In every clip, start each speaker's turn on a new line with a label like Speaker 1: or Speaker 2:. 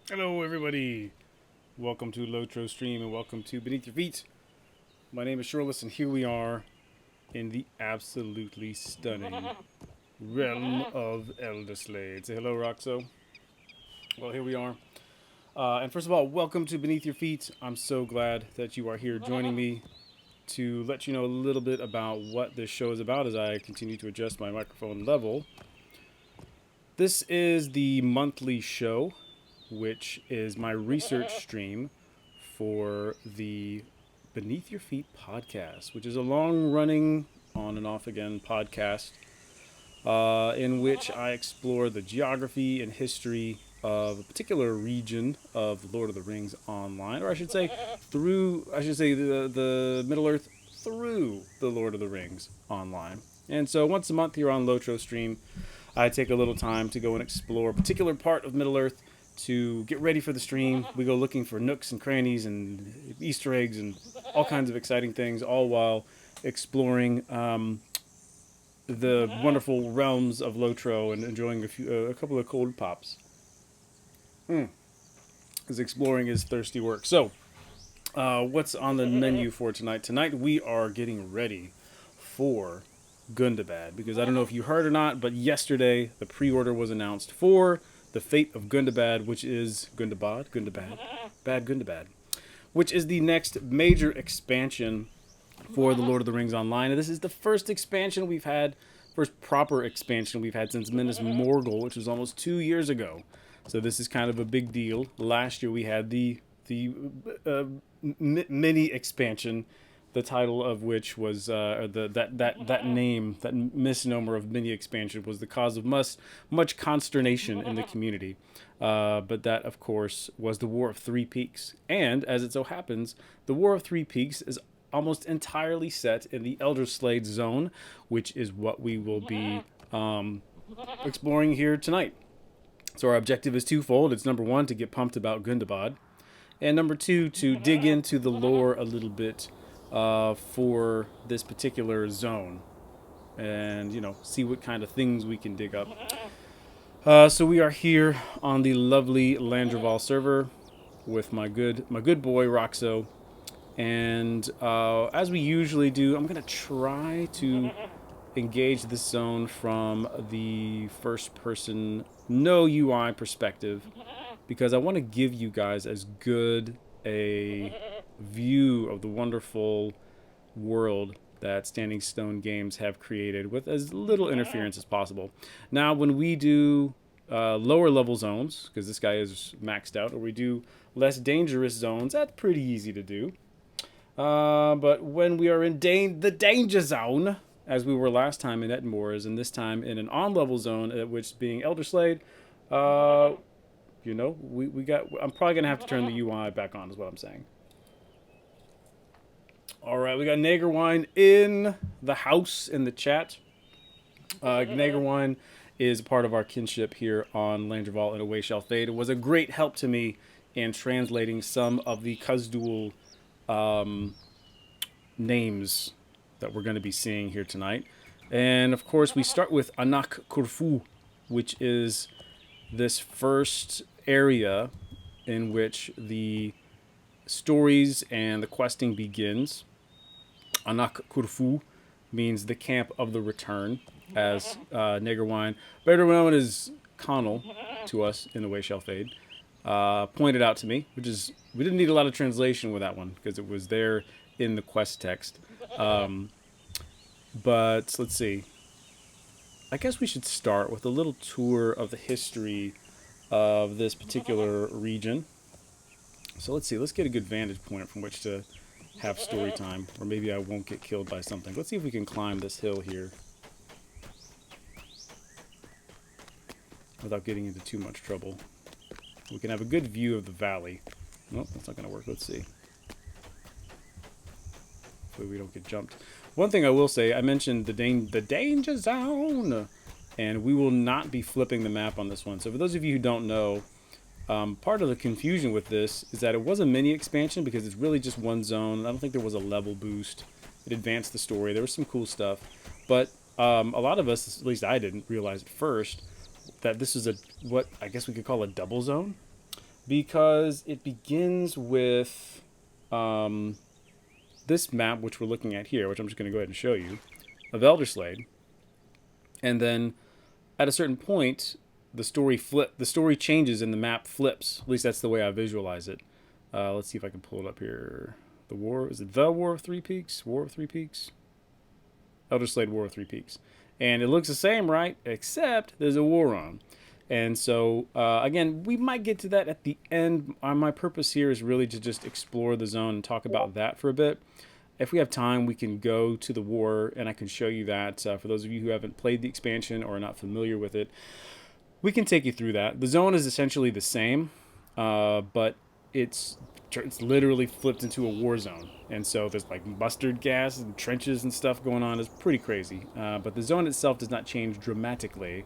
Speaker 1: Hello, everybody. Welcome to LOTRO Stream and welcome to Beneath Your Feet. My name is Shoreless, and here we are in the absolutely stunning realm of Elderslade. Say hello, Roxo. Well, here we are. And first of all, welcome to Beneath Your Feet. I'm so glad that you are here joining me to let you know a little bit about what this show is about as I continue to adjust my microphone level. This is the monthly show, which is my research stream for the Beneath Your Feet podcast, which is a long running, on and off again podcast in which I explore the geography and history of a particular region of the Lord of the Rings online, or I should say, the Middle Earth through the Lord of the Rings online. And so once a month here on Lotro Stream, I take a little time to go and explore a particular part of Middle Earth to get ready for the stream. We go looking for nooks and crannies and Easter eggs and all kinds of exciting things, all while exploring the wonderful realms of Lotro and enjoying a couple of cold pops. Because exploring is thirsty work. So, what's on the menu for tonight? Tonight we are getting ready for Gundabad, because I don't know if you heard or not, but yesterday the pre-order was announced for the Fate of Gundabad, which is Gundabad, which is the next major expansion for the Lord of the Rings Online. And this is the first proper expansion we've had since Minas Morgul, which was almost 2 years ago. So this is kind of a big deal. Last year we had the mini expansion, the title of which was that misnomer of mini expansion was the cause of much consternation in the community. But that, of course, was the War of Three Peaks. And as it so happens, the War of Three Peaks is almost entirely set in the Elderslade zone, which is what we will be exploring here tonight. So our objective is twofold. It's number one, to get pumped about Gundabad, and number two, to dig into the lore a little bit for this particular zone, and see what kind of things we can dig up. So we are here on the lovely Landreval server with my good boy Roxo, and as we usually do, I'm gonna try to engage this zone from the first person, no UI perspective, because I want to give you guys as good a view of the wonderful world that Standing Stone Games have created with as little interference as possible. Now, when we do lower level zones, because this guy is maxed out, or we do less dangerous zones, that's pretty easy to do. But when we are in the danger zone, as we were last time in Edinburgh, and this time in an on-level zone, which being Elderslade, I'm probably gonna have to turn the UI back on, is what I'm saying. All right, we got Nagerwine in the house in the chat. Nagerwine is part of our kinship here on Landreval and Away Shall Fade. It was a great help to me in translating some of the Khuzdul names that we're going to be seeing here tonight. And of course, we start with Anak Kurfu, which is this first area in which the stories and the questing begins. Anak Kurfu means the camp of the return, as Nagerwine, better known as Connell to us in The Way Shall Fade, pointed out to me, which is, we didn't need a lot of translation with that one because it was there in the quest text. But let's see. I guess we should start with a little tour of the history of this particular region. So let's see. Let's get a good vantage point from which to have story time, or maybe I won't get killed by something. Let's see if we can climb this hill here without getting into too much trouble. We can have a good view of the valley. Nope, that's not going to work. Let's see. Hopefully we don't get jumped. One thing I will say, I mentioned the danger zone, and we will not be flipping the map on this one. So for those of you who don't know, part of the confusion with this is that it was a mini expansion because it's really just one zone. I don't think there was a level boost. It advanced the story. There was some cool stuff. But a lot of us, at least I didn't realize at first, that this is what I guess we could call a double zone. Because it begins with this map, which we're looking at here, which I'm just going to go ahead and show you, of Elderslade. And then at a certain point, the story changes and the map flips. At least that's the way I visualize it. Let's see if I can pull it up here. Is it the War of Three Peaks? War of Three Peaks? Elderslade War of Three Peaks. And it looks the same, right? Except there's a war on. And so, again, we might get to that at the end. My purpose here is really to just explore the zone and talk about that for a bit. If we have time, we can go to the war, and I can show you that. For those of you who haven't played the expansion or are not familiar with it, we can take you through that. The zone is essentially the same, but it's literally flipped into a war zone. And so there's like mustard gas and trenches and stuff going on. It's pretty crazy. But the zone itself does not change dramatically.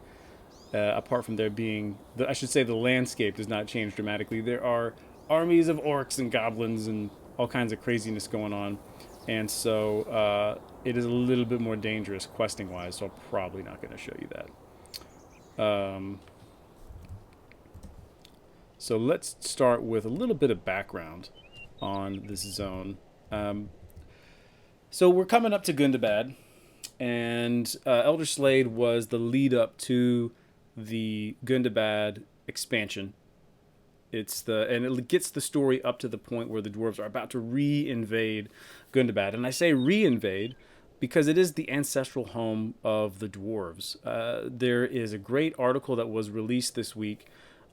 Speaker 1: Apart from there being, I should say the landscape does not change dramatically. There are armies of orcs and goblins and all kinds of craziness going on. And so it is a little bit more dangerous questing-wise, so I'm probably not going to show you that. So let's start with a little bit of background on this zone. So we're coming up to Gundabad, and Elderslade was the lead up to the Gundabad expansion. And it gets the story up to the point where the dwarves are about to re-invade Gundabad. And I say re-invade because it is the ancestral home of the dwarves. There is a great article that was released this week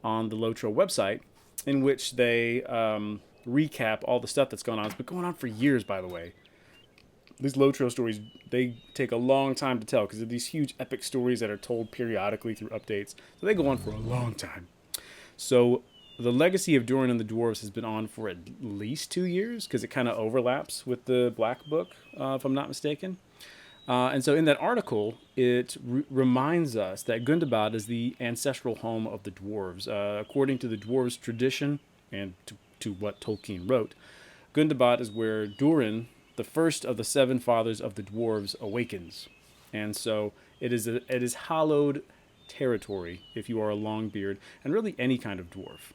Speaker 1: on the LOTRO website in which they recap all the stuff that's gone on. It's been going on for years, by the way. These LOTRO stories, they take a long time to tell because they're these huge epic stories that are told periodically through updates. So they go on for a long time. So the legacy of Doran and the Dwarves has been on for at least 2 years because it kind of overlaps with the Black Book, if I'm not mistaken. And so in that article, it reminds us that Gundabad is the ancestral home of the Dwarves. According to the Dwarves tradition, and to what Tolkien wrote, Gundabad is where Doran, the first of the 7 fathers of the Dwarves, awakens. And so it is hallowed territory if you are a Longbeard, and really any kind of dwarf.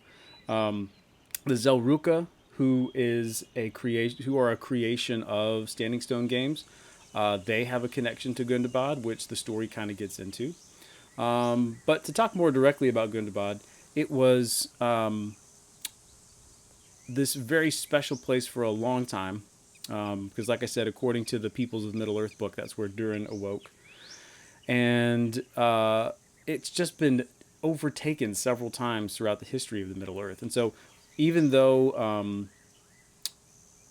Speaker 1: The Zelruka, who are a creation of Standing Stone Games, they have a connection to Gundabad, which the story kind of gets into. But to talk more directly about Gundabad, it was this very special place for a long time. Because like I said, according to the Peoples of Middle-earth book, that's where Durin awoke. And it's just been overtaken several times throughout the history of the Middle-earth. And so even though...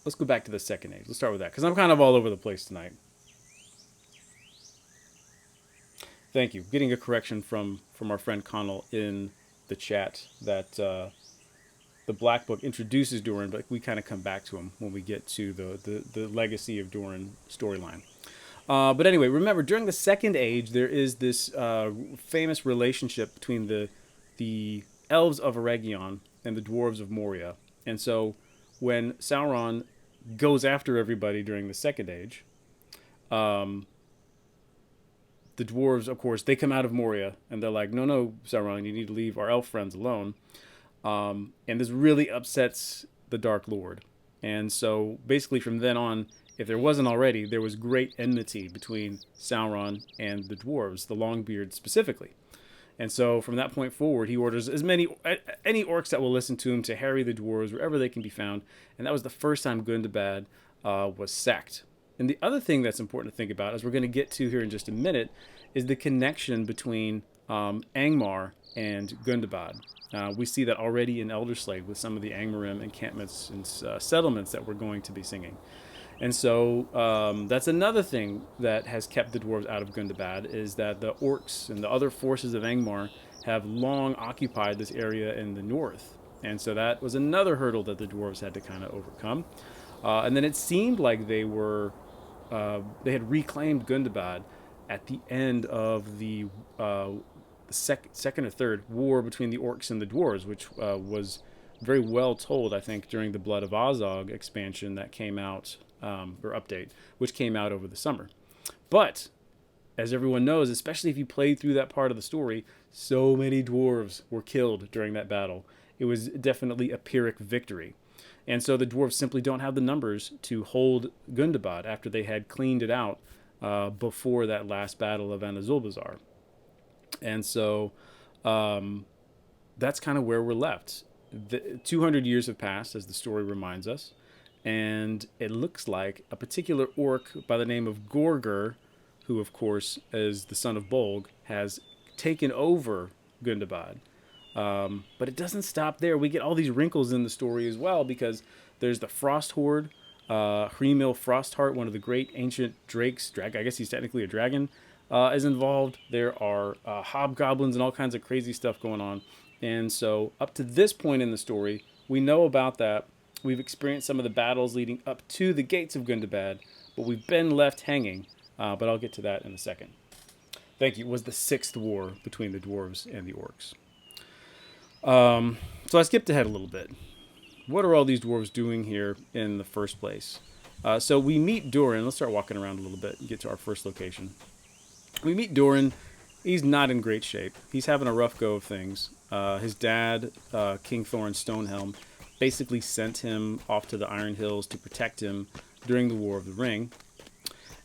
Speaker 1: let's go back to the Second Age. Let's start with that, because I'm kind of all over the place tonight. Thank you. Getting a correction from our friend Connell in the chat that the Black Book introduces Doran, but we kind of come back to him when we get to the Legacy of Doran storyline. But anyway, remember, during the Second Age, there is this famous relationship between the elves of Eregion and the dwarves of Moria. And so when Sauron goes after everybody during the Second Age, the dwarves, of course, they come out of Moria, and they're like, no, Sauron, you need to leave our elf friends alone. And this really upsets the Dark Lord. And so basically from then on, if there wasn't already, there was great enmity between Sauron and the dwarves, the Longbeard specifically. And so from that point forward, he orders any orcs that will listen to him to harry the dwarves wherever they can be found. And that was the first time Gundabad was sacked. And the other thing that's important to think about, as we're going to get to here in just a minute, is the connection between Angmar and Gundabad. We see that already in Elderslade with some of the Engmaram encampments and settlements that we're going to be singing. And so that's another thing that has kept the dwarves out of Gundabad, is that the orcs and the other forces of Angmar have long occupied this area in the north. And so that was another hurdle that the dwarves had to kind of overcome. And then it seemed like they had reclaimed Gundabad at the end of the second or third war between the orcs and the dwarves, which was very well told, I think, during the Blood of Azog expansion that came out, or update, which came out over the summer. But, as everyone knows, especially if you played through that part of the story, so many dwarves were killed during that battle. it was definitely a Pyrrhic victory. And so the dwarves simply don't have the numbers to hold Gundabad after they had cleaned it out before that last battle of Anazulbazar. And so that's kind of where we're left. 200 years have passed, as the story reminds us, and it looks like a particular orc by the name of Gorger, who of course is the son of Bolg, has taken over Gundabad. But it doesn't stop there. We get all these wrinkles in the story as well, because there's the Frost Horde, Hrimil Frostheart, one of the great ancient drakes. I guess he's technically a dragon, is involved. There are hobgoblins and all kinds of crazy stuff going on. And so up to this point in the story, we know about that. We've experienced some of the battles leading up to the Gates of Gundabad, but we've been left hanging. But I'll get to that in a second. Thank you. It was the 6th war between the dwarves and the orcs. So I skipped ahead a little bit. What are all these dwarves doing here in the first place? So we meet Doran. Let's start walking around a little bit and get to our first location. We meet Doran. He's not in great shape. He's having a rough go of things. His dad, King Thorin Stonehelm, basically sent him off to the Iron Hills to protect him during the War of the Ring.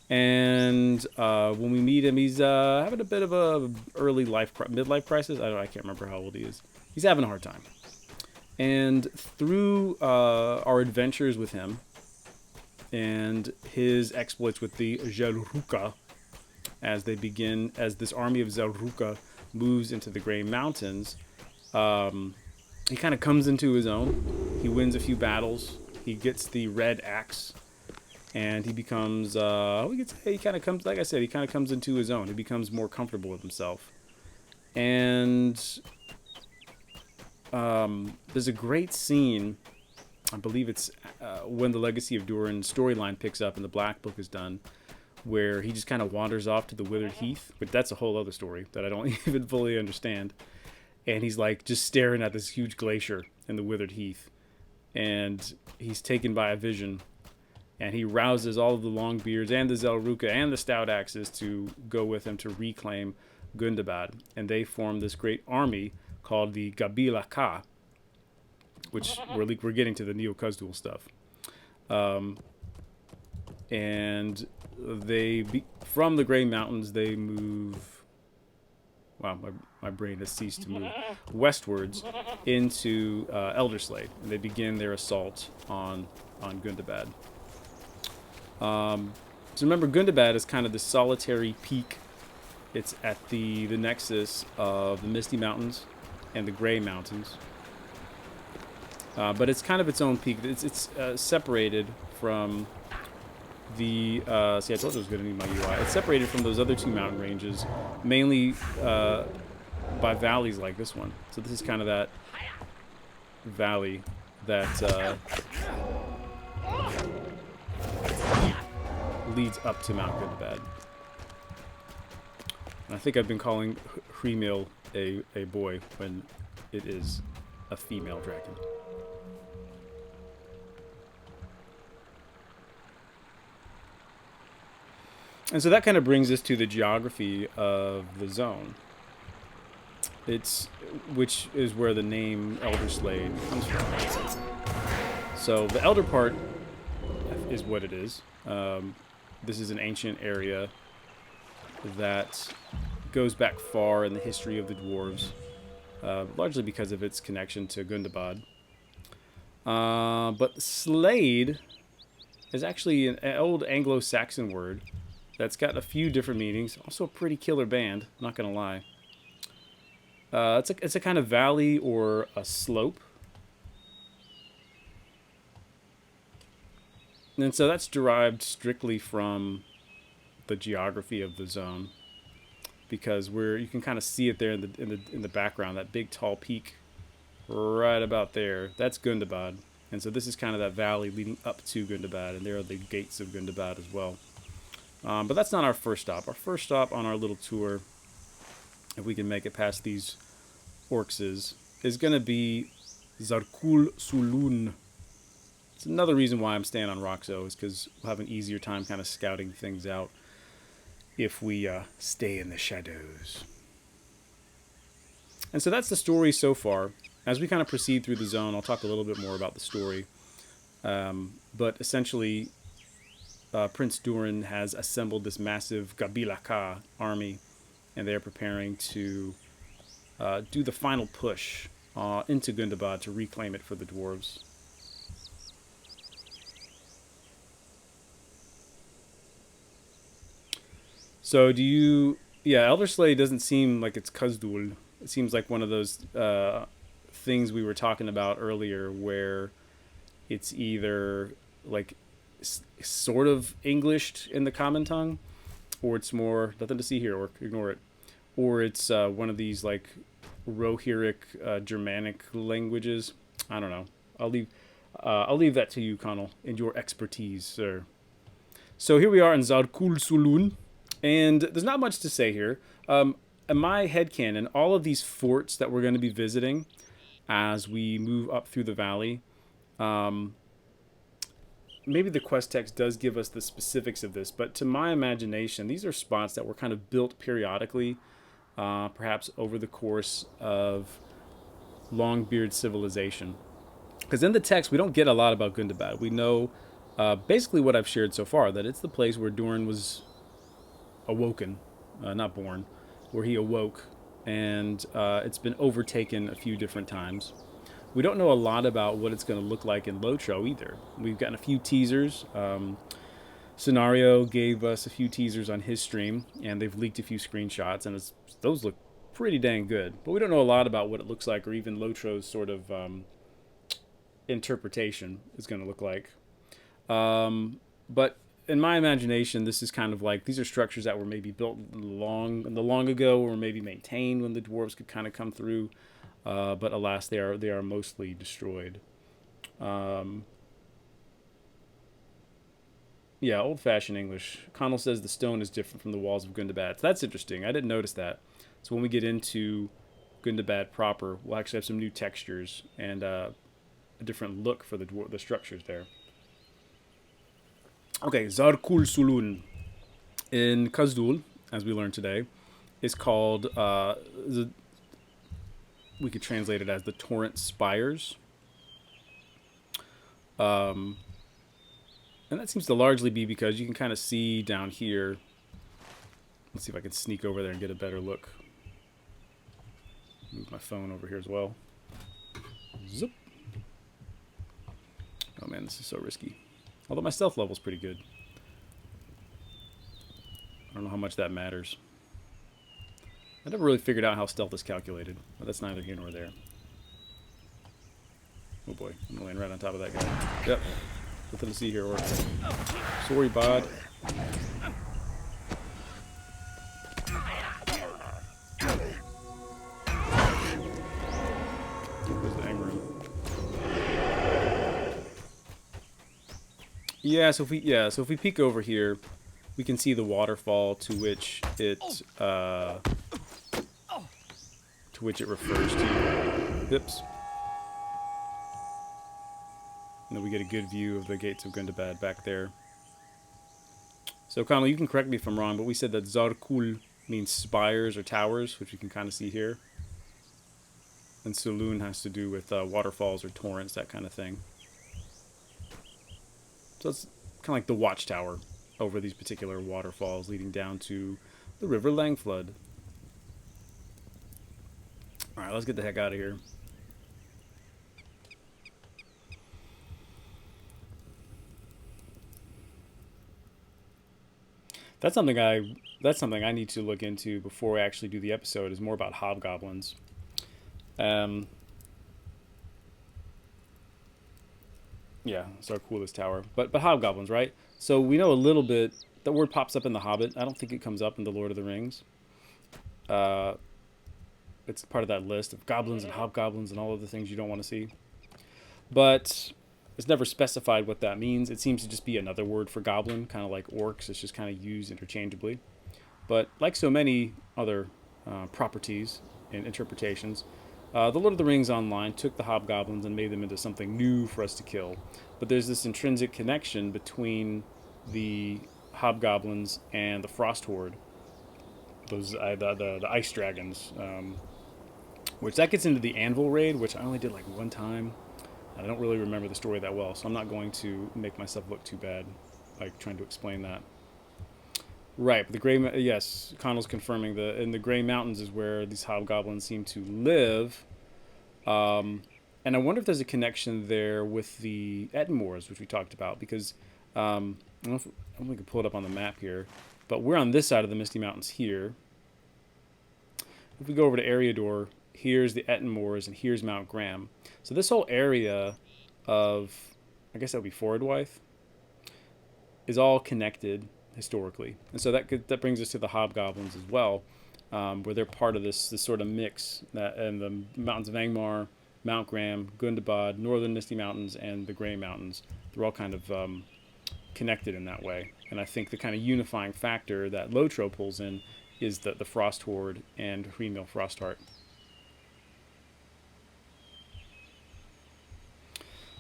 Speaker 1: And when we meet him, he's having a bit of a midlife crisis. I can't remember how old he is. He's having a hard time. And through our adventures with him and his exploits with the Zelruka, as this army of Zelruka moves into the Grey Mountains, he kind of comes into his own. He wins a few battles. He gets the red axe, and he becomes, he kind of comes into his own. He becomes more comfortable with himself. And there's a great scene, I believe it's when the Legacy of Doran storyline picks up and the Black Book is done, where he just kind of wanders off to the Withered Heath, but that's a whole other story that I don't even fully understand. And he's like just staring at this huge glacier in the Withered Heath, and he's taken by a vision, and he rouses all of the Longbeards and the Zelruka and the Stout Axes to go with him to reclaim Gundabad, and they form this great army called the Gabila Ka, which we're getting to the Neo-Khuzdul stuff. And from the Grey Mountains, they move... Wow, my brain has ceased to move. Westwards into Elderslade, and they begin their assault on Gundabad. So remember, Gundabad is kind of the solitary peak. It's at the nexus of the Misty Mountains and the Grey Mountains. But it's kind of its own peak. It's separated from the... see, I told you I was going to need my UI. It's separated from those other two mountain ranges, mainly by valleys like this one. So this is kind of that valley that leads up to Mount Gundabad. And I think I've been calling Hrimil a boy when it is a female dragon. And so that kind of brings us to the geography of the zone. Which is where the name Elderslade comes from. So the elder part is what it is. This is an ancient area that goes back far in the history of the dwarves, largely because of its connection to Gundabad. But Slade is actually an old Anglo-Saxon word that's got a few different meanings. Also a pretty killer band, not gonna lie. It's a kind of valley or a slope. And so that's derived strictly from the geography of the zone, because you can kind of see it there in the background, that big tall peak right about there. That's Gundabad. And so this is kind of that valley leading up to Gundabad, and there are the Gates of Gandabad as well. But that's not our first stop. Our first stop on our little tour, if we can make it past these orcs, is going to be Zarkul Sulun. It's another reason why I'm staying on Roxo, is because we'll have an easier time kind of scouting things out if we stay in the shadows. And so that's the story so far. as we kind of proceed through the zone, I'll talk a little bit more about the story. But essentially, Prince Doran has assembled this massive Gabilaka army, and they're preparing to do the final push into Gundabad to reclaim it for the dwarves. So do you... Yeah, Elderslade doesn't seem like it's Khuzdul. It seems like one of those things we were talking about earlier where it's either like sort of Englished in the common tongue, or it's more nothing to see here, or ignore it, or it's one of these like Rohirric Germanic languages. I don't know. I'll leave that to you, Connell, and your expertise, sir. So here we are in Zarkul Sulun, and there's not much to say here. In my headcanon, all of these forts that we're going to be visiting as we move up through the valley, maybe the quest text does give us the specifics of this, but to my imagination, these are spots that were kind of built periodically, perhaps over the course of Longbeard civilization. Because in the text, we don't get a lot about Gundabad. We know basically what I've shared so far, that it's the place where Doran was awoken, not born, where he awoke, and it's been overtaken a few different times. We don't know a lot about what it's going to look like in LOTRO either. We've gotten a few teasers. Scenario gave us a few teasers on his stream, and they've leaked a few screenshots, and those look pretty dang good. But we don't know a lot about what it looks like, or even LOTRO's sort of interpretation is going to look like. But in my imagination, this is kind of like, these are structures that were maybe built long ago, or maybe maintained when the dwarves could kind of come through. But alas, they are mostly destroyed. Yeah, old-fashioned English. Connell says the stone is different from the walls of Gundabad. So that's interesting. I didn't notice that. So when we get into Gundabad proper, we'll actually have some new textures and a different look for the structures there. Okay, Zarkul Sulun in Khuzdul, as we learned today, is called... we could translate it as the Torrent Spires. And that seems to largely be because you can kind of see down here. Let's see if I can sneak over there and get a better look. Move my phone over here as well. Zip. Oh man, this is so risky. Although my stealth level's pretty good. I don't know how much that matters. I never really figured out how stealth is calculated, but that's neither here nor there. Oh boy, I'm laying right on top of that guy. Yep, nothing to see here, or sorry, bod. Where's the Engmaram? Yeah, so if we peek over here, we can see the waterfall to which it refers to. Oops. And then we get a good view of the Gates of Gandabad back there. So, Connell, you can correct me if I'm wrong, but we said that Zarkul means spires or towers, which you can kind of see here. And Sulun has to do with waterfalls or torrents, that kind of thing. So it's kind of like the watchtower over these particular waterfalls leading down to the River Langflood. Alright, let's get the heck out of here. That's something I need to look into before I actually do the episode, is more about hobgoblins. Yeah, it's our coolest tower. But hobgoblins, right? So we know a little bit. That word pops up in The Hobbit. I don't think it comes up in The Lord of the Rings. It's part of that list of goblins and hobgoblins and all of the things you don't want to see. But it's never specified what that means. It seems to just be another word for goblin, kind of like orcs. It's just kind of used interchangeably. But like so many other properties and interpretations, The Lord of the Rings Online took the hobgoblins and made them into something new for us to kill. But there's this intrinsic connection between the hobgoblins and the Frost Horde. Those the ice dragons. Which that gets into the Anvil raid, which I only did like one time. I don't really remember the story that well, so I'm not going to make myself look too bad, like trying to explain that. Right, but the Gray, yes, Connell's confirming in the Gray Mountains is where these hobgoblins seem to live. And I wonder if there's a connection there with the Ettenmoors, which we talked about, because I don't know if we can pull it up on the map here, but we're on this side of the Misty Mountains here. If we go over to Eriador, here's the Ettenmoors and here's Mount Graham. So this whole area of, I guess that would be Forodwythe, is all connected historically, and so that brings us to the hobgoblins as well, where they're part of this sort of mix that, and the mountains of Angmar, Mount Graham, Gundabad, Northern Misty Mountains, and the Grey Mountains. They're all kind of connected in that way, and I think the kind of unifying factor that LOTRO pulls in is the Frost Horde and Hreemil Frostheart.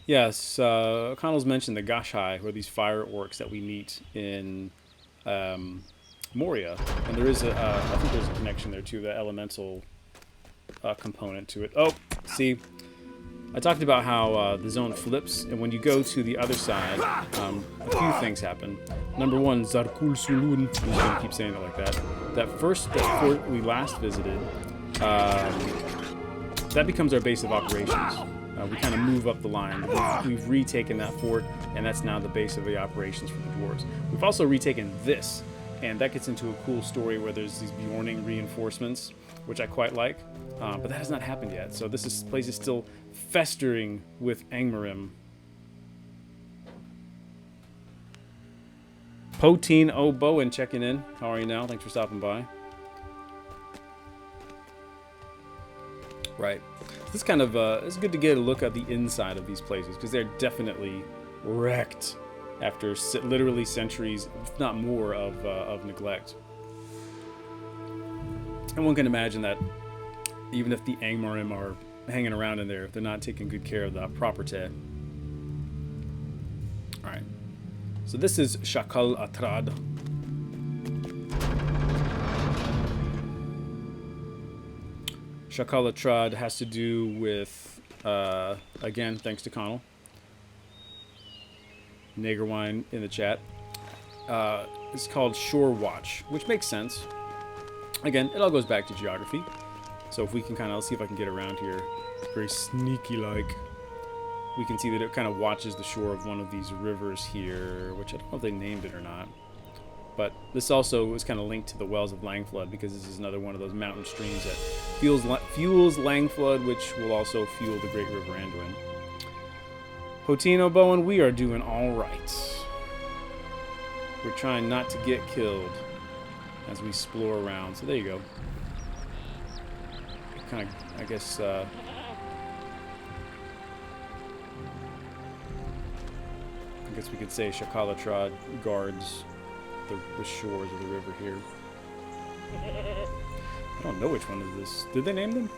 Speaker 1: Yes, Connell's mentioned the Gashai, or these fire orcs that we meet in Moria, and there is I think there's a connection there too, the elemental component to it. Oh, see, I talked about how the zone flips, and when you go to the other side, a few things happen. Number one, Zarkul Sulun, I'm just going to keep saying it like that. That fort we last visited, that becomes our base of operations. We kind of move up the line. We've retaken that fort, and that's now the base of the operations for the dwarves. We've also retaken this, and that gets into a cool story where there's these Bjorning reinforcements, which I quite like, but that has not happened yet. So this place is still festering with Engmaram. Poteen O'Bowen checking in. How are you now? Thanks for stopping by. Right. This kind of it's good to get a look at the inside of these places, because they're definitely wrecked after literally centuries, if not more, of neglect. And one can imagine that even if the Angmarim are hanging around in there, if they're not taking good care of the property. All right. So this is Shakal Atrad. Shakal Atrad has to do with, again, thanks to Connell. Nagerwine in the chat. It's called Shore Watch, which makes sense. Again, it all goes back to geography. So if we can kind of, let's see if I can get around here. It's very sneaky-like. We can see that it kind of watches the shore of one of these rivers here, which I don't know if they named it or not. But this also is kind of linked to the Wells of Langflood, because this is another one of those mountain streams that fuels Langflood, which will also fuel the Great River Anduin. Potino Bowen, we are doing all right. We're trying not to get killed as we explore around. So there you go. Kind of, I guess, we could say Shakalatrad guards the shores of the river here. I don't know which one is this. Did they name them?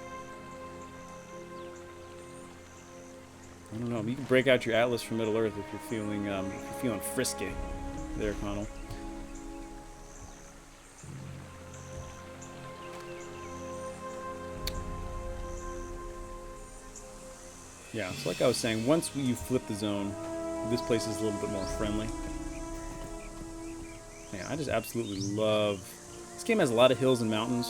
Speaker 1: I don't know. You can break out your atlas from Middle Earth if you're feeling frisky. There, Connell. Yeah, so like I was saying, once you flip the zone, this place is a little bit more friendly. Man, I just absolutely love... This game has a lot of hills and mountains.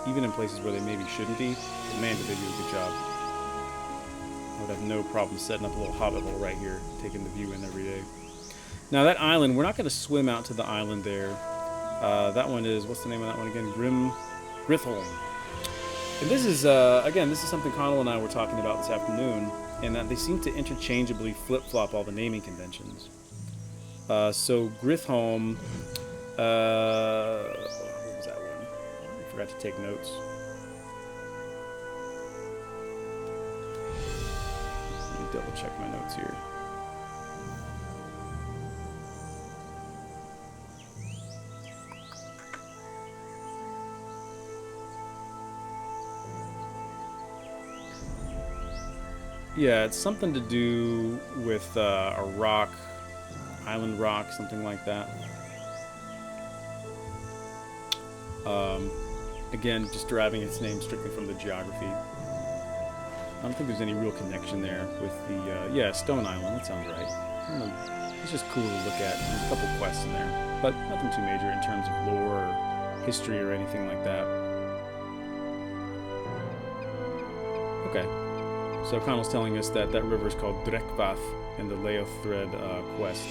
Speaker 1: Even in places where they maybe shouldn't be. But man, did they do a good job. I would have no problem setting up a little hobbit hole right here, taking the view in every day. Now that island, we're not going to swim out to the island there. That one is... What's the name of that one again? Grithholm. And this is, again, this is something Connell and I were talking about this afternoon, and that they seem to interchangeably flip-flop all the naming conventions. So Grithholm, what was that one? I forgot to take notes. Let me double check my notes here. Yeah, it's something to do with a rock, island rock, something like that. Again, just deriving its name strictly from the geography. I don't think there's any real connection there with the, yeah, Stone Island, that sounds right. I don't know. It's just cool to look at. There's a couple quests in there, but nothing too major in terms of lore or history or anything like that. Okay, so Connell's telling us that that river is called Drekvath in the Leothred quests.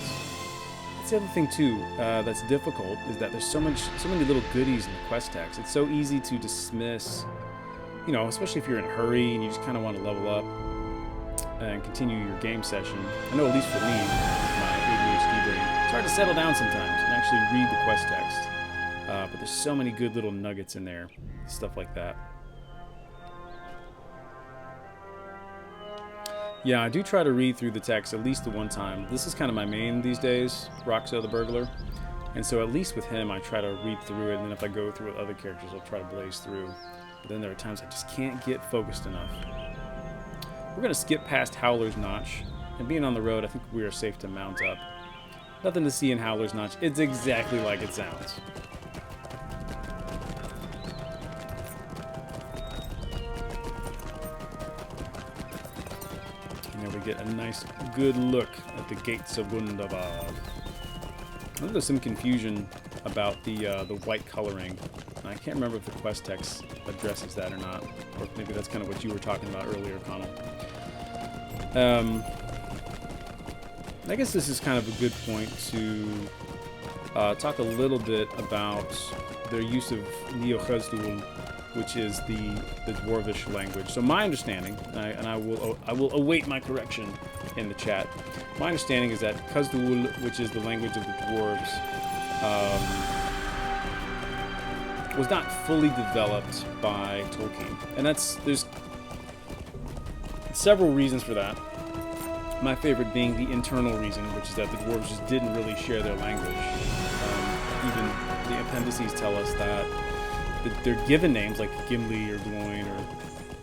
Speaker 1: That's the other thing too that's difficult, is that there's so many little goodies in the quest text. It's so easy to dismiss, you know, especially if you're in a hurry and you just kind of want to level up and continue your game session. I know, at least for me, my ADHD brain, it's hard to settle down sometimes and actually read the quest text. But there's so many good little nuggets in there, stuff like that. Yeah, I do try to read through the text at least the one time. This is kind of my main these days, Roxo the Burglar. And so at least with him, I try to read through it, and then if I go through with other characters, I'll try to blaze through. But then there are times I just can't get focused enough. We're going to skip past Howler's Notch, and being on the road, I think we are safe to mount up. Nothing to see in Howler's Notch. It's exactly like it sounds. And there we get a nice, good look at the Gates of Gundabad. I think there's some confusion about the white coloring. I can't remember if the quest text addresses that or not, or maybe that's kind of what you were talking about earlier, Connell. I guess this is kind of a good point to talk a little bit about their use of Neo-Khuzdul, which is the Dwarvish language. So my understanding, and I will await my correction in the chat. My understanding is that Khuzdul, which is the language of the Dwarves, was not fully developed by Tolkien, and there's several reasons for that. My favorite being the internal reason, which is that the Dwarves just didn't really share their language. Even the appendices tell us that they're given names like Gimli or Gloin or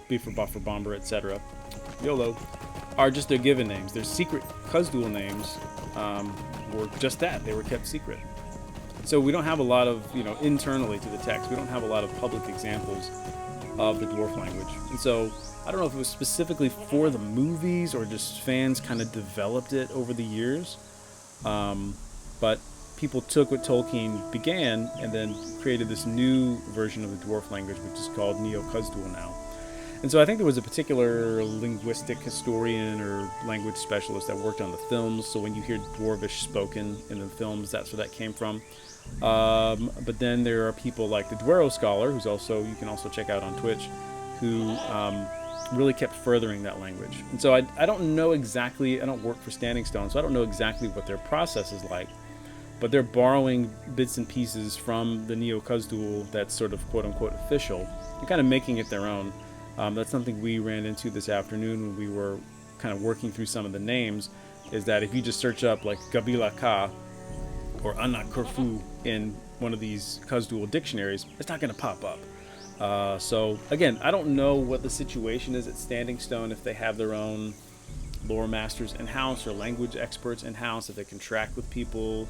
Speaker 1: Beaver, Buffer, Bomber, etc. YOLO are just their given names. Their secret Khuzdul names were just that. They were kept secret. So we don't have a lot of, internally to the text, we don't have a lot of public examples of the dwarf language. And so I don't know if it was specifically for the movies or just fans kind of developed it over the years. But people took what Tolkien began and then created this new version of the dwarf language, which is called Neo-Khuzdul now. And so I think there was a particular linguistic historian or language specialist that worked on the films. So when you hear Dwarvish spoken in the films, that's where that came from. But then there are people like the Dwaro scholar, who's also, you can also check out on Twitch, who really kept furthering that language. And so I don't know exactly, I don't work for Standing Stone, so I don't know exactly what their process is like. But they're borrowing bits and pieces from the Neo-Khuzdul that's sort of quote-unquote official, and kind of making it their own. That's something we ran into this afternoon when we were kind of working through some of the names, is that if you just search up like Gabila Ka or Anak Kurfu in one of these Khuzdul dictionaries, it's not going to pop up. So again, I don't know what the situation is at Standing Stone, if they have their own lore masters in-house or language experts in-house, if they contract with people,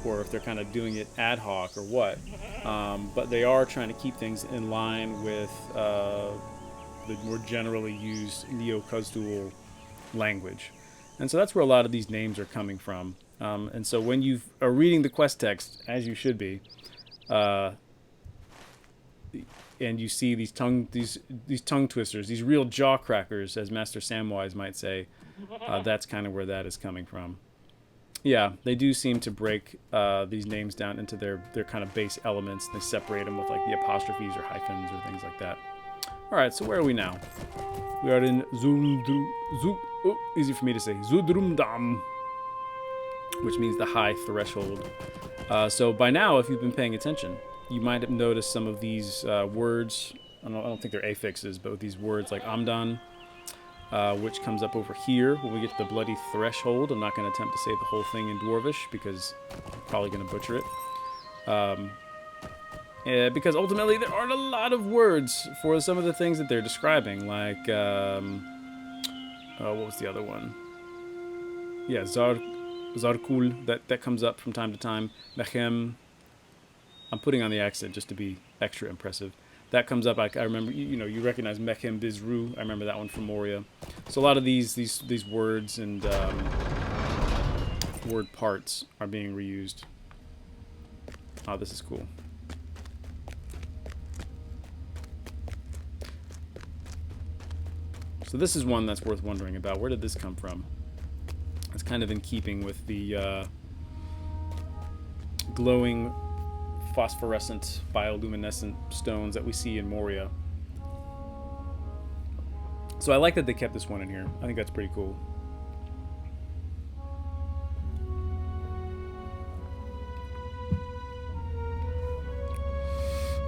Speaker 1: or if they're kind of doing it ad hoc or what. But they are trying to keep things in line with the more generally used Neo-Khuzdul language. And so that's where a lot of these names are coming from. And so when you are reading the quest text, as you should be, and you see these tongue twisters, these real jaw crackers, as Master Samwise might say, that's kind of where that is coming from. Yeah, they do seem to break these names down into their kind of base elements. They separate them with like the apostrophes or hyphens or things like that. All right, so where are we now? We are in easy for me to say, Zudrumdam, which means the high threshold. So by now, if you've been paying attention, you might have noticed some of these words. I don't think they're affixes, but with these words like Amdan, which comes up over here when we get to the bloody threshold. I'm not going to attempt to say the whole thing in Dwarvish because I'm probably going to butcher it. Because ultimately there aren't a lot of words for some of the things that they're describing, like, what was the other one? Yeah, Zarkul, that comes up from time to time. Mechem, I'm putting on the accent just to be extra impressive. that comes up. I remember, you recognize Mechem Bizru. I remember that one from Moria. So a lot of these words and word parts are being reused. Oh, this is cool. So this is one that's worth wondering about. Where did this come from? It's kind of in keeping with the glowing phosphorescent bioluminescent stones that we see in Moria. So I like that they kept this one in here. I think that's pretty cool.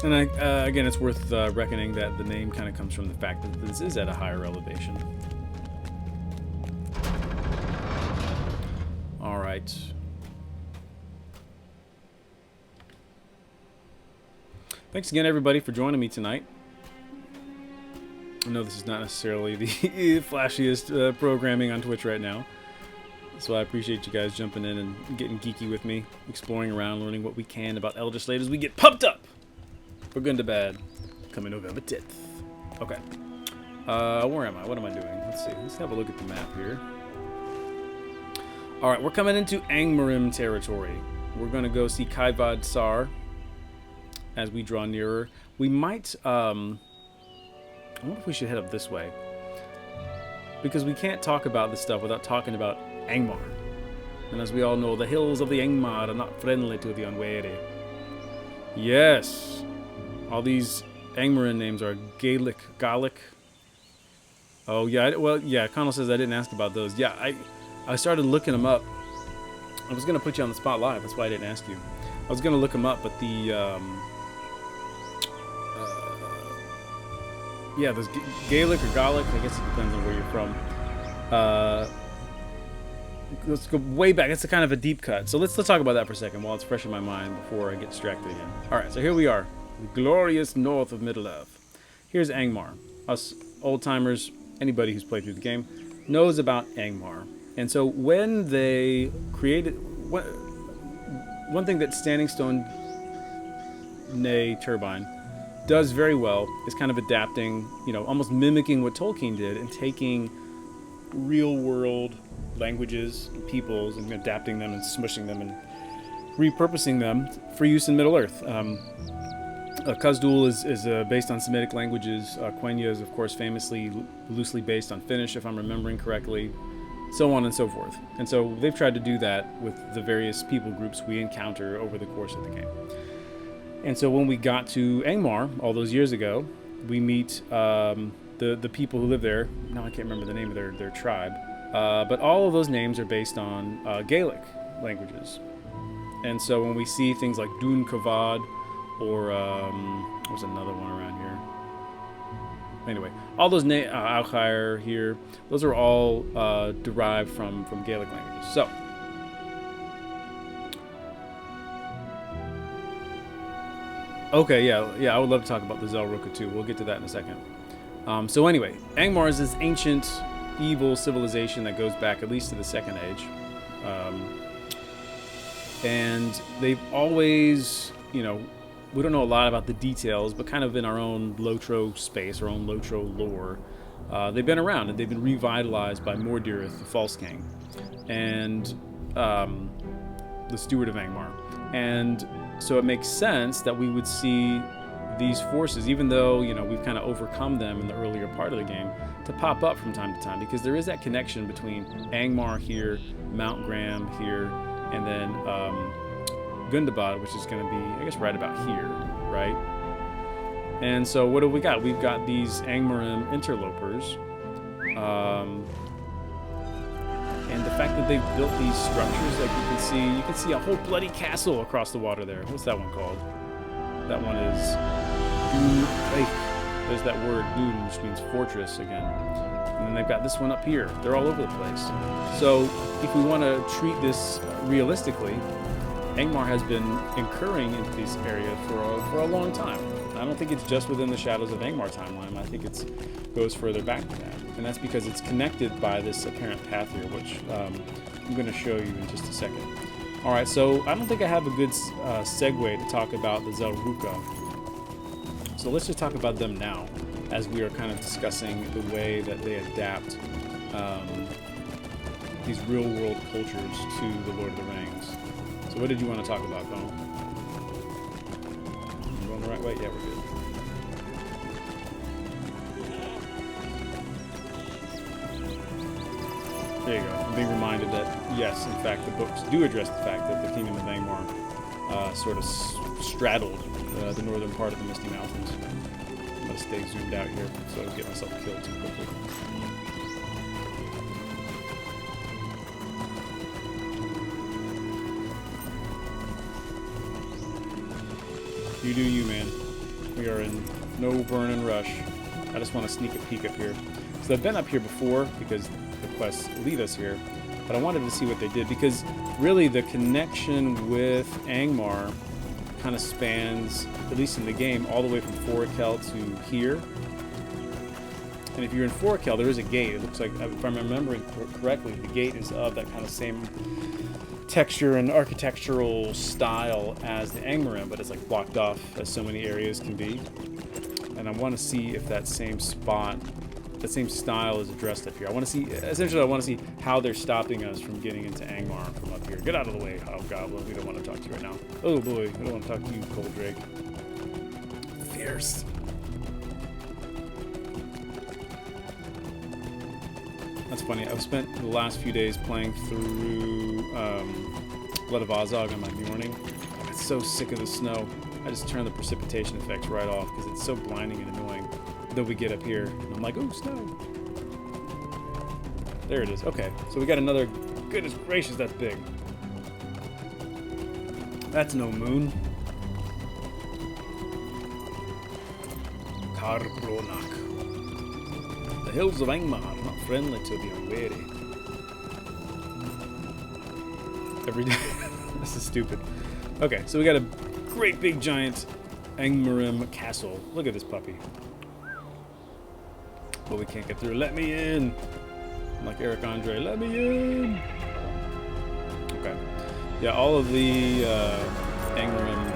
Speaker 1: And again, it's worth reckoning that the name kind of comes from the fact that this is at a higher elevation. All right. Thanks again, everybody, for joining me tonight. I know this is not necessarily the flashiest programming on Twitch right now, so I appreciate you guys jumping in and getting geeky with me, exploring around, learning what we can about Elderslade as we get pumped up for Gundabad, coming November 10th. Okay. Where am I? What am I doing? Let's see. Let's have a look at the map here. Alright, we're coming into Engmaram territory. We're going to go see Kaivad Sar as we draw nearer. We might, I wonder if we should head up this way. Because we can't talk about this stuff without talking about Angmar. And as we all know, the hills of the Angmar are not friendly to the unwary. Yes! All these Angmaran names are Gallic. Oh, yeah, well, yeah, Connell says I didn't ask about those. Yeah, I started looking them up. I was going to put you on the spot live, that's why I didn't ask you. I was going to look them up, but the, yeah, those Gaelic or Gallic, I guess it depends on where you're from. Let's go way back. It's a kind of a deep cut. So let's talk about that for a second while it's fresh in my mind before I get distracted again. Alright, so here we are. The glorious north of Middle-earth. Here's Angmar. Us old-timers, anybody who's played through the game, knows about Angmar. And so when they created... One thing that Standing Stone, nay Turbine, does very well is kind of adapting, almost mimicking what Tolkien did and taking real-world languages and peoples and adapting them and smushing them and repurposing them for use in Middle-earth. Khuzdul is based on Semitic languages. Quenya is, of course, famously loosely based on Finnish, if I'm remembering correctly, so on and so forth. And so they've tried to do that with the various people groups we encounter over the course of the game. And so when we got to Angmar all those years ago, we meet the people who live there. Now I can't remember the name of their tribe. But all of those names are based on Gaelic languages. And so when we see things like Dún Kavad, or there's another one around here. Anyway, all those Alchair here, those are all derived from Gaelic languages. So, okay, yeah, I would love to talk about the Zelruka too. We'll get to that in a second. So anyway, Angmar is this ancient, evil civilization that goes back at least to the Second Age. And they've always, we don't know a lot about the details, but kind of in our own LOTRO space, our own LOTRO lore, they've been around and they've been revitalized by Mordirith, the False King, and the Steward of Angmar. And so it makes sense that we would see these forces, even though, we've kind of overcome them in the earlier part of the game, to pop up from time to time, because there is that connection between Angmar here, Mount Graham here, and then Gundabad, which is going to be, I guess, right about here, right? And so what do we got? We've got these Angmaram interlopers, and the fact that they've built these structures, like you can see a whole bloody castle across the water there. What's that one called? That one is there's that word Dun, which means fortress again. And then they've got this one up here. They're all over the place. So if we want to treat this realistically, Angmar has been incurring into these areas for a long time. I don't think it's just within the Shadows of Angmar timeline. I think it goes further back than that. And that's because it's connected by this apparent path here, which I'm going to show you in just a second. All right, so I don't think I have a good segue to talk about the Zelruka. So let's just talk about them now, as we are kind of discussing the way that they adapt these real-world cultures to the Lord of the Rings. So what did you want to talk about, Colin? You going the right way? Yeah, we're good. There you go. I'm being reminded that, yes, in fact, the books do address the fact that the Kingdom of Engmaram sort of straddled the northern part of the Misty Mountains. I'm going to stay zoomed out here so I don't get myself killed too quickly. You do you, man. We are in no burn and rush. I just want to sneak a peek up here. So I've been up here before because the quests lead us here, but I wanted to see what they did because really the connection with Angmar kind of spans, at least in the game, all the way from Forakel to here. And if you're in Forakel, there is a gate. It looks like, if I'm remembering correctly, the gate is of that kind of same texture and architectural style as the Engmaram, but it's like blocked off as so many areas can be. And I want to see if that same spot, that same style is addressed up here. I want to see, essentially I want to see how they're stopping us from getting into Angmar from up here. Get out of the way, Hobgoblin. We don't want to talk to you right now. Oh boy, I don't want to talk to you, Cold Drake. Fierce. That's funny. I've spent the last few days playing through Blood of Ozog on my Mjorning. I got so sick of the snow. I just turn the precipitation effects right off because it's so blinding and annoying. Then we get up here and I'm like, oh, snow. There it is. Okay, so we got another. Goodness gracious, that's big. That's no moon. Carbronak. The hills of Angmar are not friendly to the unwary. Every day. This is stupid. Okay, so we got a great big giant Engmaram Castle. Look at this puppy. But we can't get through. Let me in! I'm like Eric Andre, let me in! Okay. Yeah, all of the Engmaram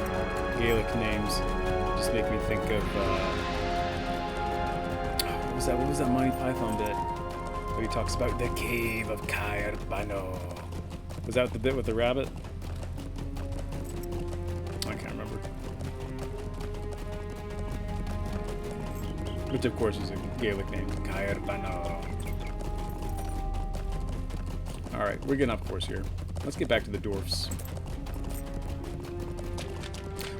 Speaker 1: Gaelic names just make me think of what was that Monty Python bit where he talks about the cave of Caer Bano? Was that the bit with the rabbit? I can't remember. Which of course is a Gaelic name, Caer Bano. Alright, we're getting off course here. Let's get back to the dwarfs.